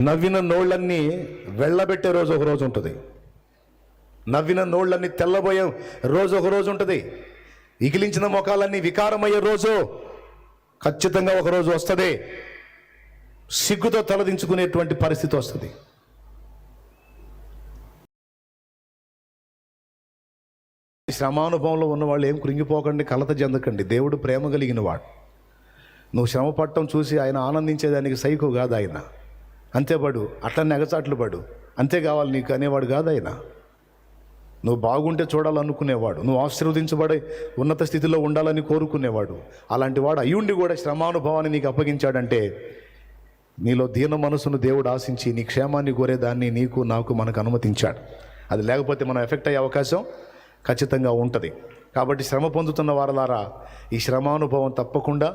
నవ్విన నోళ్ళన్నీ వెళ్ళబెట్టే రోజు ఒక రోజు ఉంటుంది. నవ్విన నోళ్ళన్నీ తెల్లబోయే రోజు ఒక రోజు ఉంటుంది. ఇగిలించిన ముఖాలన్నీ వికారమయ్యే రోజు ఖచ్చితంగా ఒకరోజు వస్తుంది. సిగ్గుతో తలదించుకునేటువంటి పరిస్థితి వస్తుంది. శ్రమానుభవంలో ఉన్నవాళ్ళు ఏం కృంగిపోకండి, కలత చెందకండి. దేవుడు ప్రేమ కలిగిన వాడు. నువ్వు శ్రమ పడటం చూసి ఆయన ఆనందించేదానికి సైకో కాదు ఆయన. అంతేపడు, అట్లనే ఎగచాట్లు పడు, అంతే కావాలి నీకు అనేవాడు కాదు ఆయన. నువ్వు బాగుంటే చూడాలనుకునేవాడు, నువ్వు ఆశీర్వదించబడి ఉన్నత స్థితిలో ఉండాలని కోరుకునేవాడు. అలాంటి వాడు అయ్యుండి కూడా శ్రమానుభవాన్ని నీకు అప్పగించాడంటే నీలో దీన మనసును దేవుడు ఆశించి నీ క్షేమాన్ని కోరేదాన్ని నీకు నాకు మనకు అనుమతించాడు. అది లేకపోతే మనం ఎఫెక్ట్ అయ్యే అవకాశం ఖచ్చితంగా ఉంటుంది. కాబట్టి శ్రమ పొందుతున్న వారలారా, ఈ శ్రమానుభవం తప్పకుండా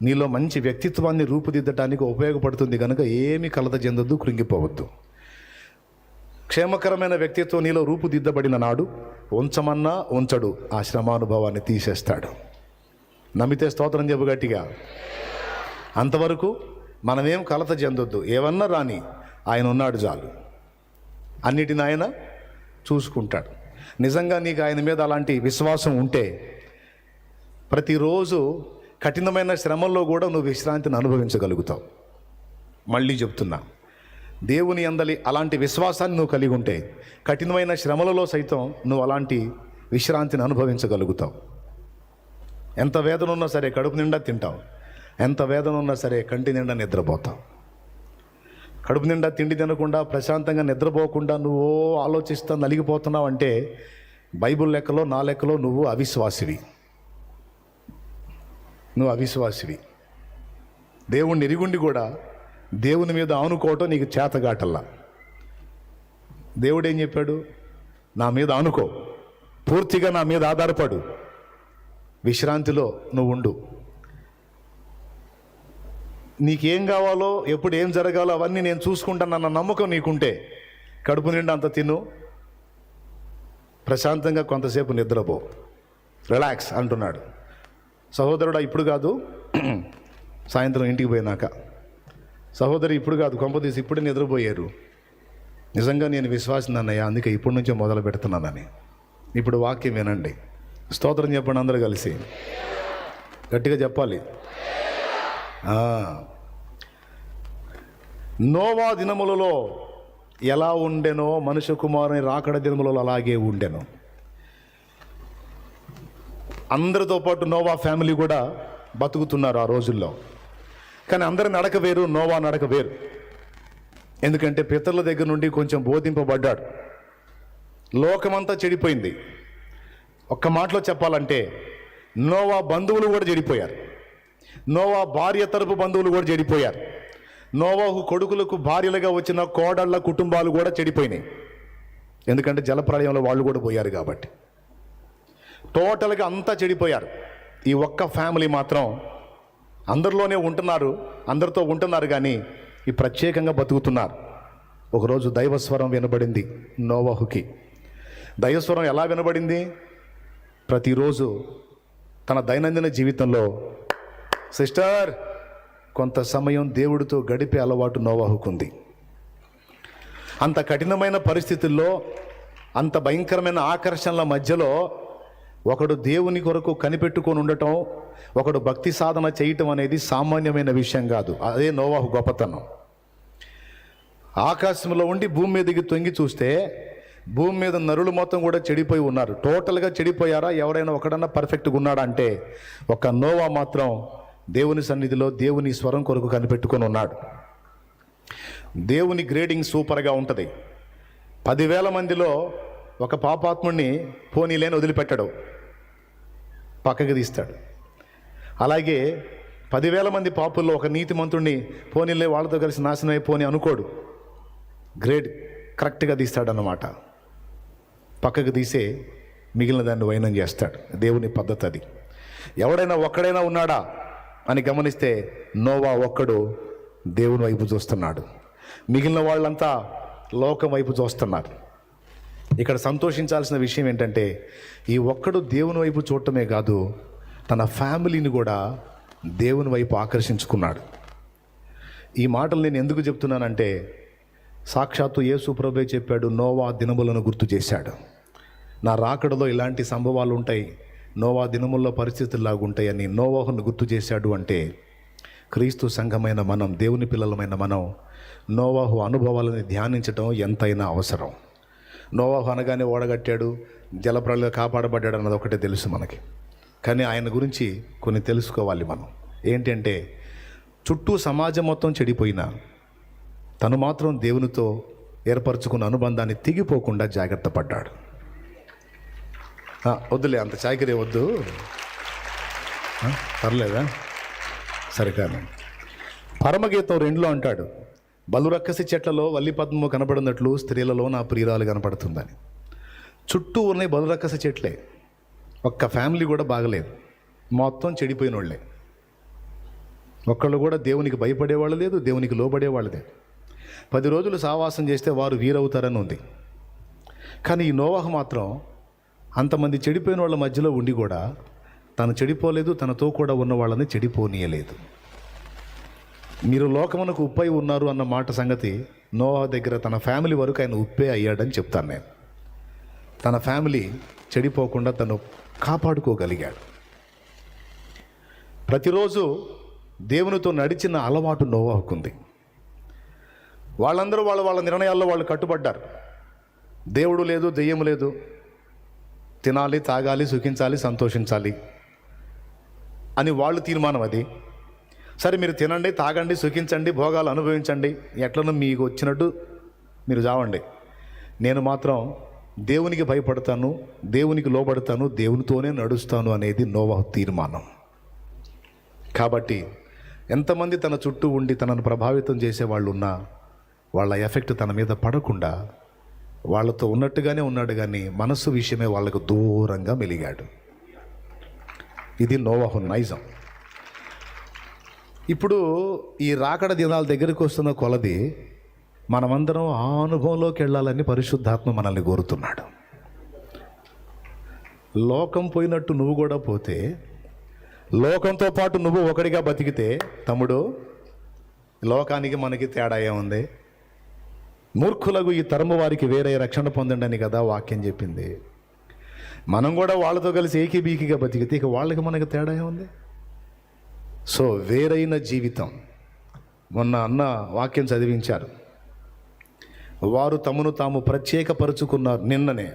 నీలో మంచి వ్యక్తిత్వాన్ని రూపుదిద్దటానికి ఉపయోగపడుతుంది కనుక ఏమీ కలత చెందొద్దు, కృంగిపోవద్దు. క్షేమకరమైన వ్యక్తిత్వం నీలో రూపుదిద్దబడిన నాడు ఉంచమన్నా ఉంచడు, ఆ శ్రమానుభవాన్ని తీసేస్తాడు. నమ్మితే స్తోత్రం చెప్పు గట్టిగా. అంతవరకు మనమేం కలత చెందొద్దు. ఏమన్నా రాని, ఆయన ఉన్నాడు చాలు. అన్నిటిని ఆయన చూసుకుంటాడు. నిజంగా నీకు ఆయన మీద అలాంటి విశ్వాసం ఉంటే ప్రతిరోజు కఠినమైన శ్రమల్లో కూడా నువ్వు విశ్రాంతిని అనుభవించగలుగుతావు. మళ్ళీ చెప్తున్నా, దేవుని యందలి అలాంటి విశ్వాసాన్ని నువ్వు కలిగి ఉంటే కఠినమైన శ్రమలలో సైతం నువ్వు అలాంటి విశ్రాంతిని అనుభవించగలుగుతావు. ఎంత వేదన ఉన్నా సరే కడుపు నిండా తింటావు, ఎంత వేదన ఉన్నా సరే కంటి నిండా నిద్రపోతావు. కడుపు నిండా తిండి తినకుండా ప్రశాంతంగా నిద్రపోకుండా నువ్వు ఆలోచిస్తా నలిగిపోతున్నావు అంటే బైబిల్ లెక్కలో నా లెక్కలో నువ్వు అవిశ్వాసివి. నువ్వు అవిశ్వాసివి. దేవుణ్ణి ఎరిగుండి కూడా దేవుని మీద ఆనుకోవటం నీకు చేతగాటల్లా. దేవుడు ఏం చెప్పాడు? నా మీద ఆనుకో, పూర్తిగా నా మీద ఆధారపడు, విశ్రాంతిలో నువ్వు ఉండు. నీకేం కావాలో ఎప్పుడు ఏం జరగాలో అవన్నీ నేను చూసుకుంటానన్న నమ్మకం నీకుంటే కడుపు నిండా అంత తిను, ప్రశాంతంగా కొంతసేపు నిద్రపో, రిలాక్స్ అంటున్నాడు. సహోదరుడా, ఇప్పుడు కాదు, సాయంత్రం ఇంటికి పోయినాక. సహోదరి, ఇప్పుడు కాదు, కొంపదీసి ఇప్పుడే నిద్రపోయారు. నిజంగా నేను విశ్వాసం అన్నయ్య, అందుకే ఇప్పటి నుంచే మొదలు పెడుతున్నానని. ఇప్పుడు వాక్యం వినండి, స్తోత్రం చెప్పండి అందరూ కలిసి, గట్టిగా చెప్పాలి. నోవా దినములలో ఎలా ఉండెనో మనుష్య కుమారుని రాకడ దినములలో అలాగే ఉండెను. అందరితో పాటు నోవా ఫ్యామిలీ కూడా బతుకుతున్నారు ఆ రోజుల్లో. కానీ అందరి నడక వేరు, నోవా నడక వేరు. ఎందుకంటే పితరుల దగ్గర నుండి కొంచెం బోధింపబడ్డాడు. లోకమంతా చెడిపోయింది. ఒక్క మాటలో చెప్పాలంటే నోవా బంధువులు కూడా చెడిపోయారు. నోవా భార్య తరపు బంధువులు కూడా చెడిపోయారు. నోవాహు కొడుకులకు భార్యలుగా వచ్చిన కోడళ్ళ కుటుంబాలు కూడా చెడిపోయినాయి. ఎందుకంటే జలప్రళయంలో వాళ్ళు కూడా పోయారు కాబట్టి. టోటల్గా అంతా చెడిపోయారు. ఈ ఒక్క ఫ్యామిలీ మాత్రం అందరిలోనే ఉంటున్నారు, అందరితో ఉంటున్నారు, కానీ ఈ ప్రత్యేకంగా బతుకుతున్నారు. ఒకరోజు దైవస్వరం వినబడింది నోవాహుకి. దైవస్వరం ఎలా వినబడింది? ప్రతిరోజు తన దైనందిన జీవితంలో, సిస్టర్, కొంత సమయం దేవుడితో గడిపే అలవాటు నోవాహుకుంది. అంత కఠినమైన పరిస్థితుల్లో, అంత భయంకరమైన ఆకర్షణల మధ్యలో ఒకడు దేవుని కొరకు కనిపెట్టుకొని ఉండటం, ఒకడు భక్తి సాధన చేయటం అనేది సామాన్యమైన విషయం కాదు. అదే నోవాహు గొప్పతనం. ఆకాశంలో ఉండి భూమి మీదకి తొంగి చూస్తే భూమి మీద నరులు మొత్తం కూడా చెడిపోయి ఉన్నారు. టోటల్గా చెడిపోయారా? ఎవరైనా ఒకడన్నా పర్ఫెక్ట్గా ఉన్నాడా అంటే ఒక నోవా మాత్రం దేవుని సన్నిధిలో దేవుని స్వరం కొరకు కనిపెట్టుకొని ఉన్నాడు. దేవుని గ్రేడింగ్ సూపర్గా ఉంటుంది. 10,000 మందిలో ఒక పాపాత్ముడిని పోనీలేని వదిలిపెట్టడు, పక్కకి తీస్తాడు. అలాగే 10,000 మంది పాపుల్లో ఒక నీతిమంతుడిని పోనీలే వాళ్ళతో కలిసి నాశనం అయిపోని అనుకోడు, గ్రేడ్ కరెక్ట్గా తీస్తాడన్నమాట. పక్కకు తీసే మిగిలిన దాన్ని వైనం చేస్తాడు. దేవుని పద్ధతి అది. ఎవడైనా ఒక్కడైనా ఉన్నాడా అని గమనిస్తే నోవా ఒక్కడు దేవుని వైపు చూస్తున్నాడు, మిగిలిన వాళ్ళంతా లోకం వైపు చూస్తున్నారు. ఇక్కడ సంతోషించాల్సిన విషయం ఏంటంటే ఈ ఒక్కడు దేవుని వైపు చూడటమే కాదు, తన ఫ్యామిలీని కూడా దేవుని వైపు ఆకర్షించుకున్నాడు. ఈ మాటలు నేను ఎందుకు చెప్తున్నానంటే, సాక్షాత్తు యేసు ప్రభువే చెప్పాడు, నోవా దినములను గుర్తు చేశాడు. నా రాకడలో ఇలాంటి సంభవాలు ఉంటాయి, నోవా దినముల్లో పరిస్థితుల్లాగా ఉంటాయని నోవాహును గుర్తు చేశాడు. అంటే క్రీస్తు సంఘమైన మనం, దేవుని పిల్లలమైన మనం నోవాహు అనుభవాలని ధ్యానించడం ఎంతైనా అవసరం. నోవాహు అనగానే ఓడగట్టాడు, జలప్రళయంలో కాపాడబడ్డాడు అన్నది ఒకటే తెలుసు మనకి. కానీ ఆయన గురించి కొన్ని తెలుసుకోవాలి మనం. ఏంటంటే, చుట్టూ సమాజం మొత్తం చెడిపోయినా తను మాత్రం దేవునితో ఏర్పరచుకున్న అనుబంధాన్ని తెగిపోకుండా జాగ్రత్త పడ్డాడు. వద్దులే, అంత చాకిరీ వద్దు, పర్లేదా? సరికాదు. పరమగీతం 2లో అంటాడు, బలురక్కసి చెట్లలో వల్లి పద్మము కనపడినట్లు స్త్రీలలో నా ప్రియురాలు కనపడుతుందని. చుట్టూ ఉన్నాయి బలురక్కసి చెట్లే, ఒక్క ఫ్యామిలీ కూడా బాగలేదు, మొత్తం చెడిపోయిన వాళ్ళే. ఒక్కళ్ళు కూడా దేవునికి భయపడేవాళ్ళు లేదు, దేవునికి లోబడేవాళ్ళు లేదు. 10 రోజులు సావాసం చేస్తే వారు వీరవుతారని ఉంది. కానీ ఈ నోవాహు మాత్రం అంతమంది చెడిపోయిన వాళ్ళ మధ్యలో ఉండి కూడా తను చెడిపోలేదు, తనతో కూడా ఉన్న వాళ్ళని చెడిపోనీయలేదు. మీరు లోకమునకు ఉప్పై ఉన్నారు అన్న మాట సంగతి నోవాహు దగ్గర తన ఫ్యామిలీ వరకు ఆయన ఉప్పే అయ్యాడని చెప్తాను నేను. తన ఫ్యామిలీ చెడిపోకుండా తను కాపాడుకోగలిగాడు. ప్రతిరోజు దేవునితో నడిచిన అలవాటు నోవాహుకుంది. వాళ్ళందరూ వాళ్ళ నిర్ణయాల్లో వాళ్ళు కట్టుబడ్డారు. దేవుడు లేదు, దెయ్యం లేదు, తినాలి, తాగాలి, సుఖించాలి, సంతోషించాలి అని వాళ్ళు తీర్మానం. అది సరే, మీరు తినండి, తాగండి, సుఖించండి, భోగాలు అనుభవించండి, ఎట్లను మీకు వచ్చినట్టు మీరు చావండి, నేను మాత్రం దేవునికి భయపడతాను, దేవునికి లోబడతాను, దేవునితోనే నడుస్తాను అనేది నోవాహు తీర్మానం. కాబట్టి ఎంతమంది తన చుట్టూ ఉండి తనను ప్రభావితం చేసేవాళ్ళు ఉన్నా వాళ్ళ ఎఫెక్ట్ తన మీద పడకుండా వాళ్ళతో ఉన్నట్టుగానే ఉన్నాడు, కానీ మనస్సు విషయమే వాళ్ళకు దూరంగా మెలిగాడు. ఇది నోవాహు నైజం. ఇప్పుడు ఈ రాకడ దినాల దగ్గరికి వస్తున్న కొలది మనమందరం ఆ అనుభవంలోకి వెళ్ళాలని పరిశుద్ధాత్మ మనల్ని కోరుతున్నాడు. లోకం పోయినట్టు నువ్వు కూడా పోతే, లోకంతో పాటు నువ్వు ఒకడిగా బతికితే, తమ్ముడు, లోకానికి మనకి తేడా ఏముంది? మూర్ఖులకు ఈ తరము వారికి వేరే రక్షణ పొందండి అని కదా వాక్యం చెప్పింది. మనం కూడా వాళ్ళతో కలిసి ఏకీబీకిగా బతికితే ఇక వాళ్ళకి మనకి తేడా ఏముంది? సో వేరైన జీవితం. మొన్న అన్న వాక్యం చదివించారు, వారు తమను తాము ప్రత్యేకపరుచుకున్నారు. నిన్ననే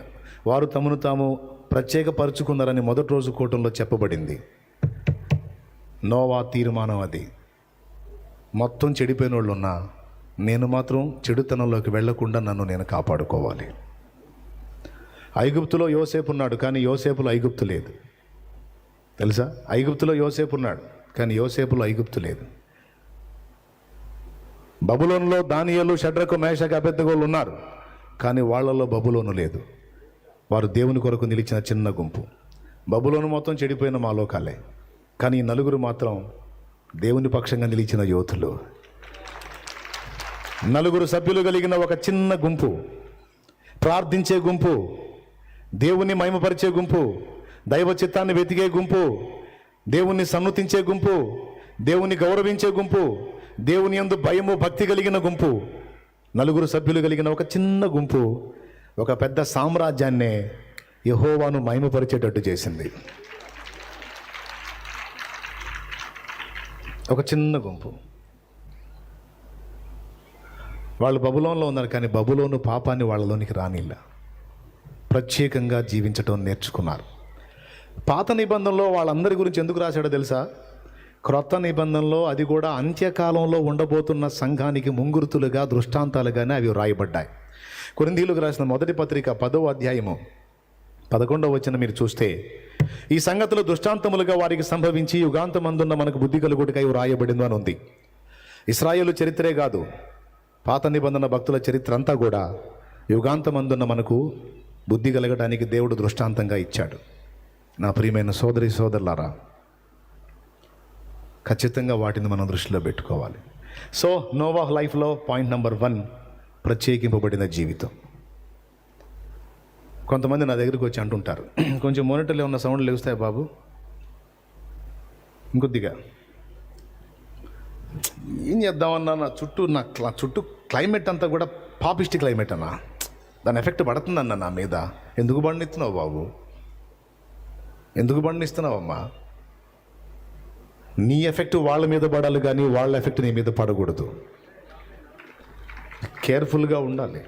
వారు తమను తాము ప్రత్యేకపరుచుకున్నారని మొదటి రోజు కూటంలో చెప్పబడింది. నోవా తీర్మానం అది. మొత్తం చెడిపోయిన వాళ్ళు ఉన్నా నేను మాత్రం చెడుతనంలోకి వెళ్లకుండా నన్ను నేను కాపాడుకోవాలి. ఐగుప్తులో యోసేపు ఉన్నాడు, కానీ యోసేపులో ఐగుప్తు లేదు. తెలుసా? ఐగుప్తులో యోసేపు ఉన్నాడు, కానీ యోసేపులో ఐగుప్తు లేదు. బబులోనులో దానియేలు, షడ్రకు, మేషకు, అబేద్నెగోలు ఉన్నారు, కానీ వాళ్ళలో బబులోను లేదు. వారు దేవుని కొరకు నిలిచిన చిన్న గుంపు. బబులోను మొత్తం చెడిపోయిన మా లోకాలే, కానీ ఈ నలుగురు మాత్రం దేవుని పక్షంగా నిలిచిన యోధులు. నలుగురు సభ్యులు కలిగిన ఒక చిన్న గుంపు, ప్రార్థించే గుంపు, దేవుణ్ణి మహిమపరిచే గుంపు, దైవ చిత్తాన్ని వెతికే గుంపు, దేవుణ్ణి సన్నుతించే గుంపు, దేవుని గౌరవించే గుంపు, దేవుని యందు భయము భక్తి కలిగిన గుంపు. నలుగురు సభ్యులు కలిగిన ఒక చిన్న గుంపు ఒక పెద్ద సామ్రాజ్యాన్నే యెహోవాను మహిమపరిచేటట్టు చేసింది. ఒక చిన్న గుంపు. వాళ్ళు బబులోన్లో ఉన్నారు, కానీ బబులోను పాపాన్ని వాళ్ళలోనికి రానిలా. ప్రత్యేకంగా జీవించటం నేర్చుకున్నారు. పాత నిబంధనలో వాళ్ళందరి గురించి ఎందుకు రాశాడో తెలుసా? క్రొత్త నిబంధనలో అది కూడా అంత్యకాలంలో ఉండబోతున్న సంఘానికి ముంగురుతులుగా, దృష్టాంతాలుగానే అవి రాయబడ్డాయి. కొరింథీయులకు రాసిన మొదటి పత్రిక 10వ అధ్యాయము 11వ వచనం మీరు చూస్తే, ఈ సంగతులు దృష్టాంతములుగా వారికి సంభవించి యుగాంతమందున్న మనకు బుద్ధి కలుగుటకై రాయబడింది అని ఉంది. ఇశ్రాయేలు చరిత్రే కాదు, పాత నిబంధన భక్తుల చరిత్ర అంతా కూడా యుగాంతమందున్న మనకు బుద్ధి కలగడానికి దేవుడు దృష్టాంతంగా ఇచ్చాడు. నా ప్రియమైన సోదరి సోదరులారా, ఖచ్చితంగా వాటిని మనం దృష్టిలో పెట్టుకోవాలి. సో నోవాహ్ లైఫ్లో పాయింట్ నెంబర్ 1, ప్రత్యేకింపబడిన జీవితం. కొంతమంది నా దగ్గరికి వచ్చి అంటుంటారు, కొంచెం మోనిటర్లో ఉన్న సౌండ్లు లేస్తాయి బాబు, ఇంకొద్దిగా ఏం చేద్దామన్నా నా చుట్టూ క్లైమేట్ అంతా కూడా పాపిస్ట్ క్లైమేట్ అన్నా, దాని ఎఫెక్ట్ పడుతుందన్న నా మీద. ఎందుకు బండిస్తున్నావు బాబు, ఎందుకు బండిస్తున్నావమ్మా? నీ ఎఫెక్ట్ వాళ్ళ మీద పడాలి కానీ వాళ్ళ ఎఫెక్ట్ నీ మీద పడకూడదు. కేర్ఫుల్గా ఉండాలి.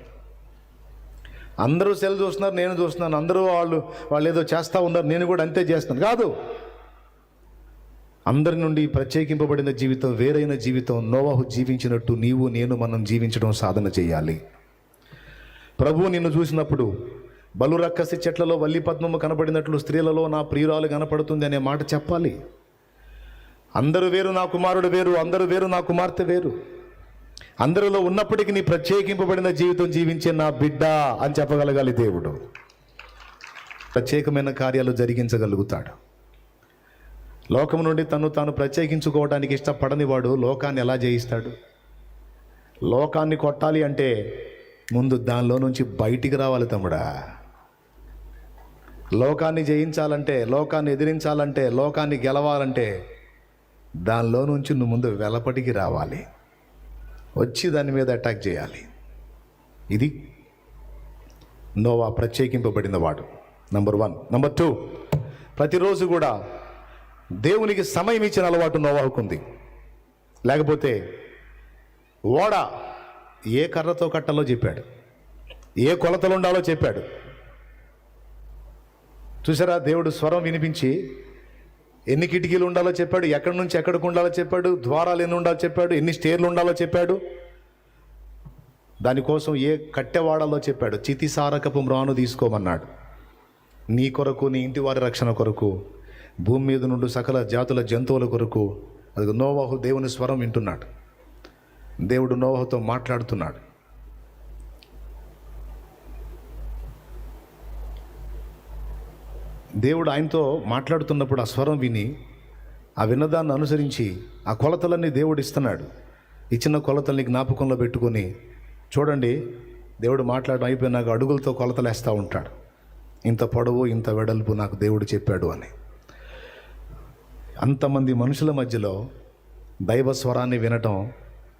అందరూ సెల్ చూస్తున్నారు, నేను చూస్తున్నాను, అందరూ వాళ్ళు ఏదో చేస్తూ ఉన్నారు, నేను కూడా అంతే చేస్తున్నాను కాదు. అందరి నుండి ప్రత్యేకింపబడిన జీవితం, వేరైన జీవితం నోవాహు జీవించినట్టు నీవు నేను మనం జీవించడం సాధన చేయాలి. ప్రభువు నిన్ను చూసినప్పుడు బలురక్కసి చెట్లలో వల్లి పద్మము కనబడినట్లు స్త్రీలలో నా ప్రియురాలు కనపడుతుంది అనే మాట చెప్పాలి. అందరూ వేరు నా కుమారుడు వేరు, అందరూ వేరు నా కుమార్తె వేరు, అందరిలో ఉన్నప్పటికీ నీ ప్రత్యేకింపబడిన జీవితం జీవించే నా బిడ్డ అని చెప్పగలగాలి. దేవుడు ప్రత్యేకమైన కార్యాలు జరిగించగలుగుతాడు. లోకం నుండి తాను ప్రత్యేకించుకోవడానికి ఇష్టపడని వాడు లోకాన్ని ఎలా జయిస్తాడు? లోకాన్ని కొట్టాలి అంటే ముందు దానిలో నుంచి బయటికి రావాలి తమ్ముడా. లోకాన్ని జయించాలంటే, లోకాన్ని ఎదిరించాలంటే, లోకాన్ని గెలవాలంటే దానిలో నుంచి నువ్వు ముందు వెలపటికి రావాలి, వచ్చి దాని మీద అటాక్ చేయాలి. ఇది నోవా ప్రత్యేకింపబడిన వాడు. నంబర్ 1. నంబర్ 2, ప్రతిరోజు కూడా దేవునికి సమయం ఇచ్చిన అలవాటు నోవాహుకుంది. లేకపోతే ఓడ ఏ కర్రతో కట్టాలో చెప్పాడు, ఏ కొలతలు ఉండాలో చెప్పాడు. చూసారా, దేవుడు స్వరం వినిపించి ఎన్ని కిటికీలు ఉండాలో చెప్పాడు, ఎక్కడి నుంచి ఎక్కడికి ఉండాలో చెప్పాడు, ద్వారాలు ఎన్ని ఉండాలో చెప్పాడు, ఎన్ని స్టేర్లు ఉండాలో చెప్పాడు. దానికోసం ఏ కట్టె వాడాలో చెప్పాడు. చితిసారకపు మ్రాను తీసుకోమన్నాడు. నీ కొరకు, నీ ఇంటి వారి రక్షణ కొరకు, భూమి మీద నుండి సకల జాతుల జంతువుల కొరకు. అది నోవాహు దేవుని స్వరం వింటున్నాడు. దేవుడు నోవాహుతో మాట్లాడుతున్నాడు. దేవుడు ఆయనతో మాట్లాడుతున్నప్పుడు ఆ స్వరం విని, ఆ విన్నదాన్ని అనుసరించి ఆ కొలతలన్నీ దేవుడు ఇస్తున్నాడు. ఇచ్చిన కొలతల్ని జ్ఞాపకంలో పెట్టుకొని చూడండి, దేవుడు మాట్లాడడం అయిపోయినాక అడుగులతో కొలతలు వేస్తూ ఉంటాడు. ఇంత పొడవు, ఇంత వెడల్పు నాకు దేవుడు చెప్పాడు అని. అంతమంది మనుషుల మధ్యలో దైవ స్వరాన్ని వినటం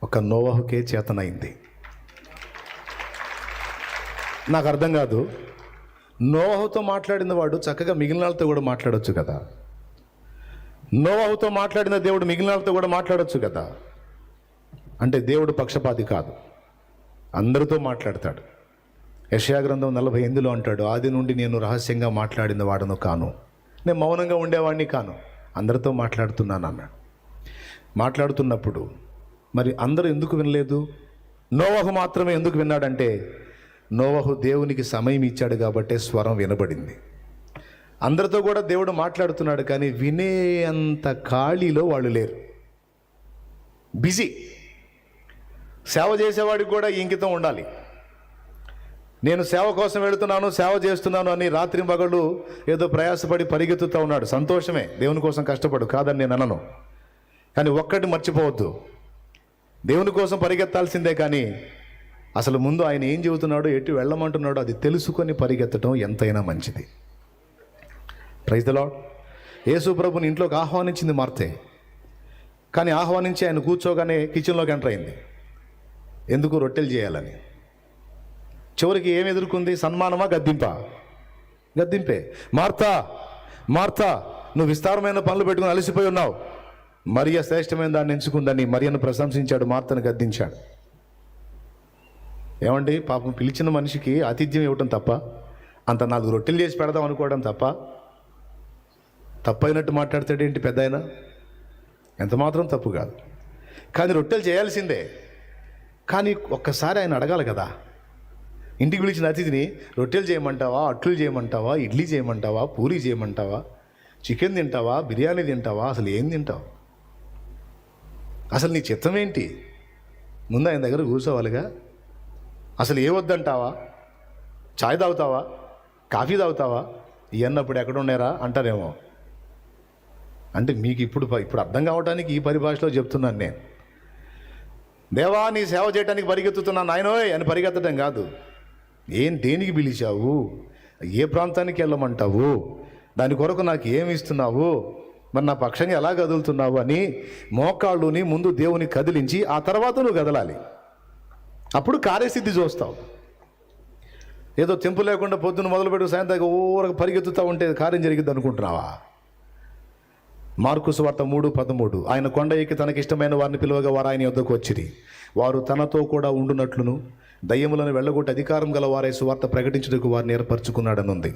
ఒక నోవాహుకే చేతనైంది. నాకు అర్థం కాదు, నోవాహుతో మాట్లాడిన వాడు చక్కగా మిగిలిన వాళ్ళతో కూడా మాట్లాడొచ్చు కదా. నోవాహుతో మాట్లాడిన దేవుడు మిగిలిన వాళ్ళతో కూడా మాట్లాడొచ్చు కదా. అంటే దేవుడు పక్షపాతి కాదు, అందరితో మాట్లాడతాడు. యెషయా గ్రంథం 48లో అంటాడు, ఆది నుండి నేను రహస్యంగా మాట్లాడిన వాడను కాను, నేను మౌనంగా ఉండేవాడిని కాను, అందరితో మాట్లాడుతున్నాను అన్నాడు. మాట్లాడుతున్నప్పుడు మరి అందరూ ఎందుకు వినలేదు, నోవాహు మాత్రమే ఎందుకు విన్నాడంటే నోవాహు దేవునికి సమయం ఇచ్చాడు కాబట్టే స్వరం వినబడింది. అందరితో కూడా దేవుడు మాట్లాడుతున్నాడు, కానీ వినే అంత ఖాళీలో వాళ్ళు లేరు, బిజీ. సేవ చేసేవాడికి కూడా ఇంకితం ఉండాలి. నేను సేవ కోసం వెళుతున్నాను, సేవ చేస్తున్నాను అని రాత్రి మగళ్ళు ఏదో ప్రయాసపడి పరిగెత్తుతూ ఉన్నాడు. సంతోషమే, దేవుని కోసం కష్టపడు, కాదని నేను అనను. కానీ ఒక్కటి మర్చిపోవద్దు, దేవుని కోసం పరిగెత్తాల్సిందే, కానీ అసలు ముందు ఆయన ఏం చెబుతున్నాడో, ఎటు వెళ్ళమంటున్నాడో అది తెలుసుకొని పరిగెత్తడం ఎంతైనా మంచిది. Praise the lord. యేసు ప్రభుని ఇంట్లోకి ఆహ్వానించింది మార్తే, కానీ ఆహ్వానించి ఆయన కూర్చోగానే కిచెన్లోకి ఎంటర్ అయింది. ఎందుకు? రొట్టెలు చేయాలని. చివరికి ఏం ఎదుర్కొంది? సన్మానమా, గద్దింపా? గద్దింపే. మార్తా మార్తా, నువ్వు విస్తారమైన పనులు పెట్టుకుని అలసిపోయి ఉన్నావు, మరియ శ్రేష్టమైన దాన్ని ఎంచుకుందని మరియను ప్రశంసించాడు, మార్తను గద్దించాడు. ఏమండి, పాపం పిలిచిన మనిషికి ఆతిథ్యం ఇవ్వటం తప్ప, అంత 4 రొట్టెలు చేసి పెడదాం అనుకోవడం తప్ప, తప్పైనట్టు మాట్లాడతాడేంటి పెద్ద ఆయన? ఎంత మాత్రం తప్పు కాదు, కానీ రొట్టెలు చేయాల్సిందే. కానీ ఒక్కసారి ఆయన అడగాలి కదా. ఇంటికి పిలిచిన అతిథిని రొట్టెలు చేయమంటావా, అట్లు చేయమంటావా, ఇడ్లీ చేయమంటావా, పూరీ చేయమంటావా, చికెన్ తింటావా, బిర్యానీ తింటావా, అసలు ఏం తింటావు, అసలు నీ చిత్తం ఏంటి? ముందు ఆయన దగ్గర కూర్చోవాలిగా. అసలు ఏ వద్దంటావా, చాయ్ తాగుతావా, కాఫీ తాగుతావా, ఇవన్నప్పుడు ఎక్కడ ఉన్నారా అంటారేమో. అంటే మీకు ఇప్పుడు అర్థం కావడానికి ఈ పరిభాషలో చెప్తున్నాను నేను. దేవా, నీ సేవ చేయడానికి పరిగెత్తుతున్నాను నాయనోయ్ అని పరిగెత్తడం కాదు. దేనికి పిలిచావు, ఏ ప్రాంతానికి వెళ్ళమంటావు, దాని కొరకు నాకు ఏమి ఇస్తున్నావు, మరి నా పక్షంగా ఎలా కదులుతున్నావు అని మోకాళ్ళుని ముందు దేవుని కదిలించి ఆ తర్వాత నువ్వు కదలాలి. అప్పుడు కార్యసిద్ధి చూస్తావు. ఏదో తెంపు లేకుండా పొద్దున్న మొదలుపెట్టి సాయంత్రం ఊరకు పరిగెత్తుతూ ఉంటే కార్యం జరిగిద్ది అనుకుంటున్నావా? మార్కు సువార్త 3:13 ఆయన కొండ ఎక్కి తనకిష్టమైన వారిని పిలువగా వారు ఆయన యొద్దకు వచ్చిరి. వారు తనతో కూడా ఉండునట్లును దయ్యములను వెళ్ళగొట్టి అధికారం గల వారే సువార్త ప్రకటించుటకు వారిని ఏర్పరచుకున్నాడని ఉంది.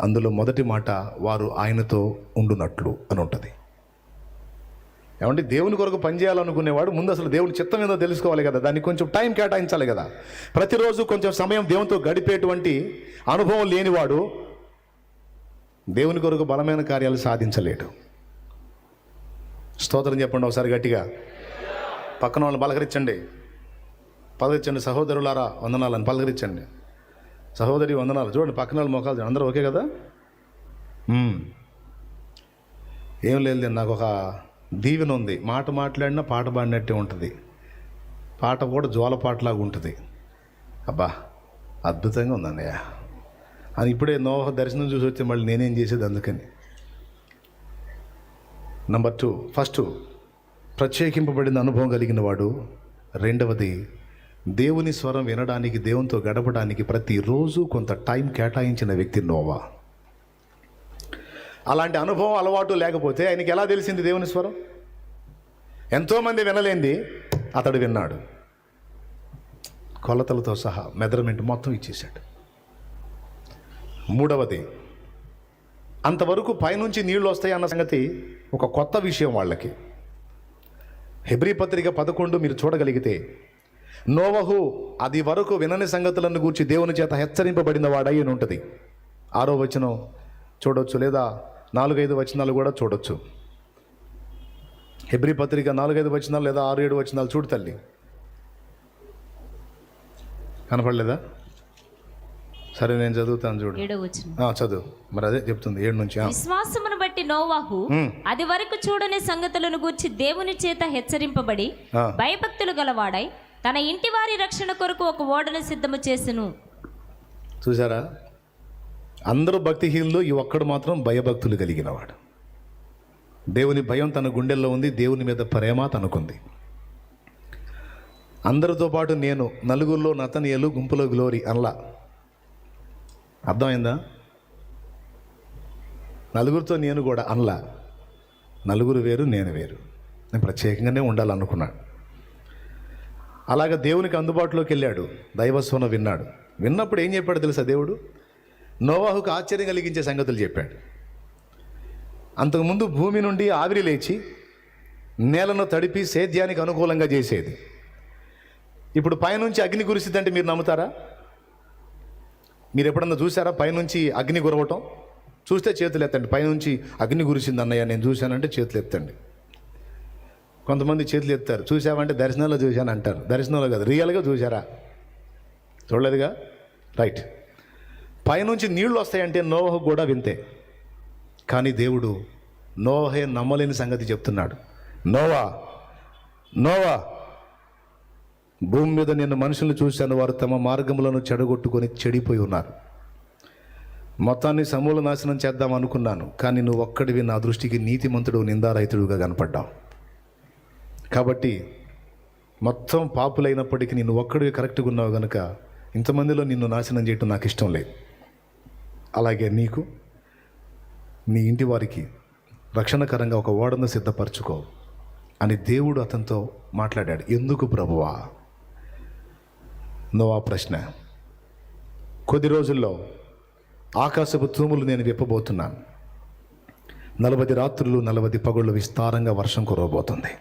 అందులో మొదటి మాట వారు ఆయనతో ఉండునట్లు అని ఉంటుంది. ఏమంటే దేవుని కొరకు పనిచేయాలనుకునేవాడు ముందు అసలు దేవుని చిత్తం ఏదో తెలుసుకోవాలి కదా, దానికి కొంచెం టైం కేటాయించాలి కదా. ప్రతిరోజు కొంచెం సమయం దేవునితో గడిపేటువంటి అనుభవం లేనివాడు దేవుని కొరకు బలమైన కార్యాలు సాధించలేడు. స్తోత్రం చెప్పండి ఒకసారి గట్టిగా. పక్కన వాళ్ళని పలకరించండి, సహోదరులారా వందనాలని పలకరించండి. సహోదరి వందనాలు. చూడండి పక్కన వాళ్ళు మోకాలు చూడండి. అందరూ ఓకే కదా? ఏం లేదు, నాకు ఒక దీవెన ఉంది. మాట మాట్లాడినా పాట పాడినట్టే ఉంటుంది. పాట కూడా జోలపాటలాగా ఉంటుంది. అబ్బా అద్భుతంగా ఉందన్నయ్య అని ఇప్పుడే నోహ దర్శనం చూసి వచ్చి మళ్ళీ నేనేం చేసేది అందుకని. నెంబర్ 2, ఫస్ట్ ప్రత్యేకింపబడిన అనుభవం కలిగిన వాడు. రెండవది దేవుని స్వరం వినడానికి, దేవునితో గడపడానికి ప్రతిరోజు కొంత టైం కేటాయించిన వ్యక్తి నోవా. అలాంటి అనుభవం అలవాటు లేకపోతే ఆయనకి ఎలా తెలిసింది దేవుని స్వరం? ఎంతోమంది వినలేంది అతడు విన్నాడు. కొలతలతో సహా మెజర్మెంట్ మొత్తం ఇచ్చేశాడు. మూడవది, అంతవరకు పైనుంచి నీళ్లు వస్తాయి అన్న సంగతి ఒక కొత్త విషయం వాళ్ళకి. హెబ్రీ పత్రిక 11 మీరు చూడగలిగితే నోవహు అది వరకు వినని సంగతులను గూర్చి దేవుని చేత హెచ్చరింపబడిన వాడై అని ఉంటుంది. 6వ వచనం చూడొచ్చు, లేదా 4-5 వచనాలు కూడా చూడొచ్చు. హెబ్రీ పత్రిక 4-5 వచనాలు లేదా 6-7 వచనాలు చూడు తల్లి. కనపడలేదా? సరే నేను చదువుతాను చూడు. చదువు. మరి అదే చెప్తుంది 7 నుంచి. విశ్వాసమును బట్టి నోవాహు అది వరకు చూడని సంగతులను గూర్చి దేవుని చేత హెచ్చరింపబడి భయభక్తులు గలవాడై తన ఇంటి వారి రక్షణ కొరకు ఒక ఓడను సిద్ధము చేసెను. చూసారా, అందరూ భక్తిహీనులు, ఈ ఒక్కడు మాత్రం భయభక్తులు కలిగినవాడు. దేవుని భయం తన గుండెల్లో ఉంది, దేవుని మీద ప్రేమ తనకుంది. అందరితో పాటు నేను, నలుగురిలో నతనీయులు, గుంపులో గ్లోరీ అనలా. అర్థమైందా? నలుగురితో నేను కూడా అనలా. నలుగురు వేరు, నేను వేరు. నేను ప్రత్యేకంగానే ఉండాలనుకున్నాడు. అలాగ దేవునికి అందుబాటులోకి వెళ్ళాడు. దైవస్వరం విన్నాడు. విన్నప్పుడు ఏం చెప్పాడు తెలుసా? దేవుడు నోవాహుకు ఆశ్చర్యం కలిగించే సంగతులు చెప్పాడు. అంతకుముందు భూమి నుండి ఆవిరి లేచి నేలను తడిపి సేద్యానికి అనుకూలంగా చేసేది. ఇప్పుడు పైనుంచి అగ్ని కురిసిద్దంటే మీరు నమ్ముతారా? మీరు ఎప్పుడన్నా చూసారా పైనుంచి అగ్ని కురవటం? చూస్తే చేతులు ఎత్తండి. పైనుంచి అగ్ని కురిసింది అన్నయ్య నేను చూశానంటే చేతులు ఎత్తండి. కొంతమంది చేతులు ఎత్తారు. చూసామంటే దర్శనంలో చూశాను అంటారు. దర్శనంలో కాదు, రియల్గా చూసారా? చూడలేదుగా? రైట్. పైనుంచి నీళ్లు వస్తాయంటే నోవహు కూడా వింతే. కానీ దేవుడు నోవహే నమ్మలేని సంగతి చెప్తున్నాడు. నోవా, నోవా, భూమి మీద నేను మనుషులను చూశాను, వారు తమ మార్గములను చెడగొట్టుకొని చెడిపోయి ఉన్నారు. మొత్తాన్ని సమూల నాశనం చేద్దాం అనుకున్నాను, కానీ నువ్వు ఒక్కడివి నా దృష్టికి నీతిమంతుడు, నిందారహితుడుగా కనపడ్డావు. కాబట్టి మొత్తం పాపులైనప్పటికీ నిన్ను ఒక్కడివి కరెక్ట్గా ఉన్నావు కనుక ఇంతమందిలో నిన్ను నాశనం చేయటం నాకు ఇష్టం లేదు. అలాగే నీకు, నీ ఇంటి వారికి రక్షణకరంగా ఒక ఓడను సిద్ధపరచుకో అని దేవుడు అతనితో మాట్లాడాడు. ఎందుకు ప్రభువా? నోవా ప్రశ్న. కొద్ది రోజుల్లో ఆకాశపు తూములు నేను విప్పబోతున్నాను. 40 రాత్రులు 40 పగళ్ళు విస్తారంగా వర్షం కురవబోతుంది.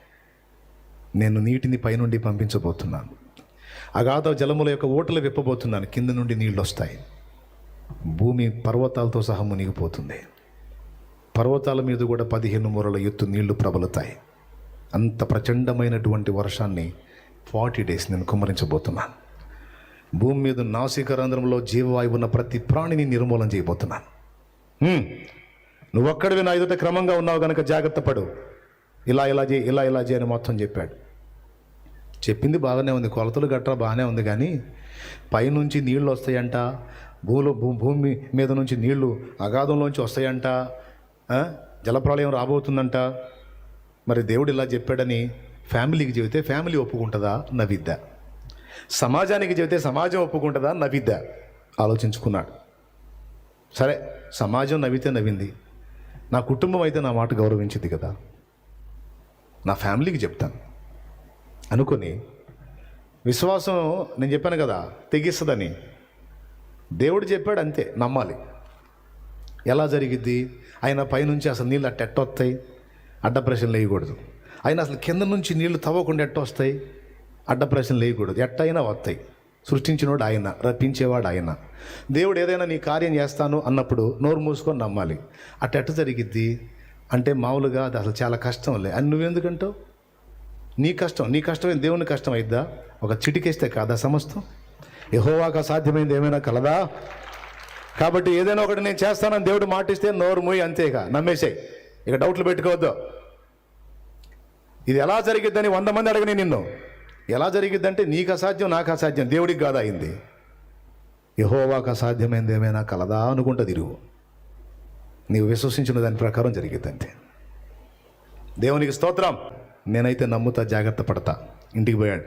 నేను నీటిని పైనుండి పంపించబోతున్నాను. అగాధ జలముల యొక్క ఊటలు విప్పబోతున్నాను. కింద నుండి నీళ్ళు వస్తాయి. భూమి పర్వతాలతో సహా మునిగిపోతుంది. పర్వతాల మీద కూడా 15 మూరల ఎత్తు నీళ్లు ప్రబలుతాయి. అంత ప్రచండమైనటువంటి వర్షాన్ని 40 days నేను కుమ్మరించబోతున్నాను. భూమి మీద నాసికారంధ్రంలో జీవవాయువు ఉన్న ప్రతి ప్రాణిని నిర్మూలన చేయబోతున్నాను. నువ్వు ఒక్కడివి నా ఎదుట క్రమంగా ఉన్నావు కనుక జాగ్రత్త పడు. ఇలా చేయి, ఇలా చేయి అని మొత్తం చెప్పాడు. చెప్పింది బాగానే ఉంది, కొలతలు గట్రా బాగానే ఉంది. కానీ పైనుంచి నీళ్లు వస్తాయంట, భూమి మీద నుంచి నీళ్లు అగాధంలోంచి వస్తాయంట. జలప్రళయం రాబోతుందంట, మరి దేవుడు ఇలా చెప్పాడని ఫ్యామిలీకి చెబితే ఫ్యామిలీ ఒప్పుకుంటుందా, నవ్విద్దా? సమాజానికి చెబితే సమాజం ఒప్పుకుంటుందా, నవ్విద్దా? ఆలోచించుకున్నాడు. సరే, సమాజం నవ్వితే నవ్వింది, నా కుటుంబం అయితే నా మాట గౌరవించింది కదా, నా ఫ్యామిలీకి చెప్తాను అనుకొని విశ్వాసం, నేను చెప్పాను కదా తెగిస్తుందని, దేవుడు చెప్పాడు అంతే, నమ్మాలి. ఎలా జరిగిద్ది? ఆయన పైనుంచి అసలు నీళ్ళు ఎట్టొస్తాయి? అడ్డ ప్రశ్నలు వేయకూడదు. ఆయన అసలు కింద నుంచి నీళ్లు తవ్వకుండా ఎట్టొస్తాయి? అడ్డ ప్రశ్నలు వేయకూడదు. ఎట్టయినా వస్తాయి. సృష్టించినోడు ఆయన, రప్పించేవాడు ఆయన. దేవుడు ఏదైనా నీ కార్యం చేస్తాను అన్నప్పుడు నోరు మూసుకొని నమ్మాలి. ఎట్ట జరిగిద్ది అంటే మామూలుగా అది అసలు చాలా కష్టంలే అని నువ్వెందుకంటావు? నీ కష్టమే దేవుని కష్టం అయిద్దా? ఒక చిటికేస్తే కాదా సమస్తం? యెహోవాకు అసాధ్యమైంది ఏమైనా కలదా? కాబట్టి ఏదైనా ఒకటి నేను చేస్తానని దేవుడు మాటిస్తే నోరు మూయి, అంతేగా నమ్మేసాయి. ఇక డౌట్లు పెట్టుకోవద్దు. ఇది ఎలా జరిగిద్దని 100 మంది అడగని నిన్ను. ఎలా జరిగిద్దంటే నీకు అసాధ్యం, నాకు అసాధ్యం, దేవుడికి కాదా అయింది? యెహోవాకు అసాధ్యమైంది ఏమైనా కలదా అనుకుంటా తిరుగు. నీవు విశ్వసించిన దాని ప్రకారం జరిగిద్దంతే. దేవునికి స్తోత్రం. నేనైతే నమ్ముతా, జాగ్రత్త పడతా. ఇంటికి పోయాడు,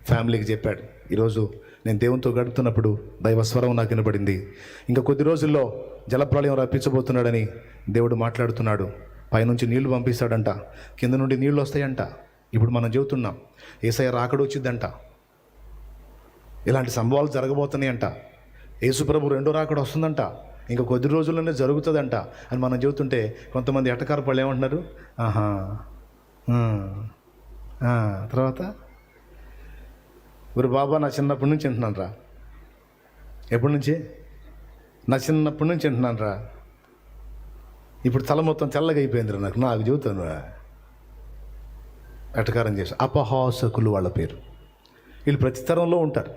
ఫ్యామిలీకి చెప్పాడు. ఈరోజు నేను దేవునితో గడుపుతున్నప్పుడు దైవస్వరం నాకు వినబడింది. ఇంకా కొద్ది రోజుల్లో జలప్రళయం రప్పించబోతున్నాడని దేవుడు మాట్లాడుతున్నాడు. పైనుంచి నీళ్లు పంపిస్తాడంట, కింద నుండి నీళ్లు వస్తాయంట. ఇప్పుడు మనం చెబుతున్నాం యేసయ్య రాకడ వచ్చిందంట, ఇలాంటి సంభవాలు జరగబోతున్నాయంట, యేసుప్రభు రెండో రాకడ వస్తుందంట, ఇంకా కొద్ది రోజుల్లోనే జరుగుతుందంట అని మనం చెబుతుంటే కొంతమంది ఎటకార పళ్ళు ఏమంటున్నారు? తర్వాత గురు బాబా, నా చిన్నప్పటి నుంచి వింటున్నాను రా. ఎప్పటి నుంచి? నా చిన్నప్పటి నుంచి వింటున్నాను రా. ఇప్పుడు తల మొత్తం తెల్లగా అయిపోయింది రా నాకు చెబుతాను రా. ఎటకారం చేసి అపహాసకులు వాళ్ళ పేరు. వీళ్ళు ప్రతి తరంలో ఉంటారు.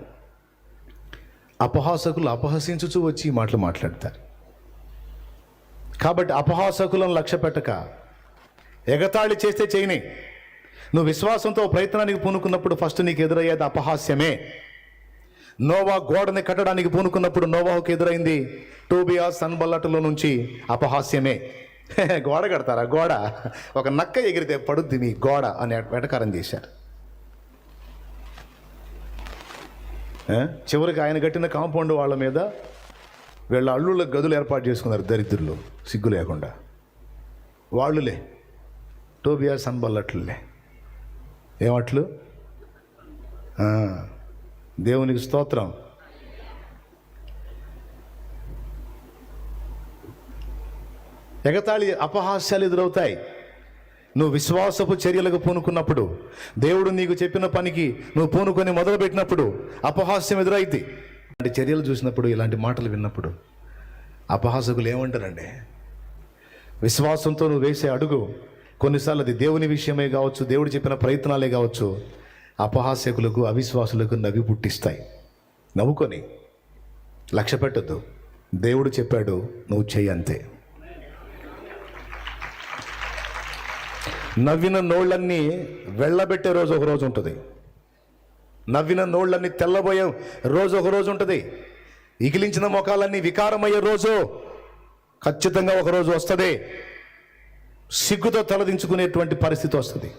అపహాసకులు అపహసించుచూ వచ్చి ఈ మాటలు మాట్లాడతారు. కాబట్టి అపహాసకులను లక్ష్య పెట్టక, ఎగతాళి చేస్తే చేయని. నువ్వు విశ్వాసంతో ప్రయత్నానికి పూనుకున్నప్పుడు ఫస్ట్ నీకు ఎదురయ్యేది అపహాస్యమే. నోవా గోడని కట్టడానికి పూనుకున్నప్పుడు నోవాహుకు ఎదురైంది టోబియా సన్బల్లటులో నుంచి అపహాస్యమే. గోడ కడతారా? గోడ ఒక నక్క ఎగిరితే పడుద్ది మీ గోడ అని వెటకారం చేశారు. చివరికి ఆయన కట్టిన కాంపౌండ్ వాళ్ళ మీద వీళ్ళ అల్లుళ్ళ గదులు ఏర్పాటు చేసుకున్నారు, దరిద్రులు, సిగ్గు లేకుండా. వాళ్ళులే టోబియా సన్బల్లట్లులే. ఏమట్లు? దేవునికి స్తోత్రం. ఎగతాళి, అపహాస్యాలు ఎదురవుతాయి. నువ్వు విశ్వాసపు చర్యలకు పూనుకున్నప్పుడు, దేవుడు నీకు చెప్పిన పనికి నువ్వు పూనుకొని మొదలుపెట్టినప్పుడు అపహాస్యం ఎదురైద్ది. ఇలాంటి చర్యలు చూసినప్పుడు, ఇలాంటి మాటలు విన్నప్పుడు అపహాసకులు ఏమంటారండి? విశ్వాసంతో నువ్వు వేసే అడుగు కొన్నిసార్లు అది దేవుని విషయమే కావచ్చు, దేవుడు చెప్పిన ప్రయత్నాలే కావచ్చు, అపహాస్యకులకు, అవిశ్వాసులకు నవ్వి పుట్టిస్తాయి. నవ్వుకొని లక్ష్య పెట్టద్దు. దేవుడు చెప్పాడు, నువ్వు చెయ్యి అంతే. నవ్విన నోళ్ళన్నీ వెళ్ళబెట్టే రోజు ఒక రోజు ఉంటుంది. నవ్విన నోళ్ళన్నీ తెల్లబోయే రోజు ఒక రోజు ఉంటుంది. ఇగిలించిన ముఖాలన్నీ వికారమయ్యే రోజు ఖచ్చితంగా ఒకరోజు వస్తుంది. సిగ్గుతో తలదించుకునేటువంటి పరిస్థితి వస్తుంది.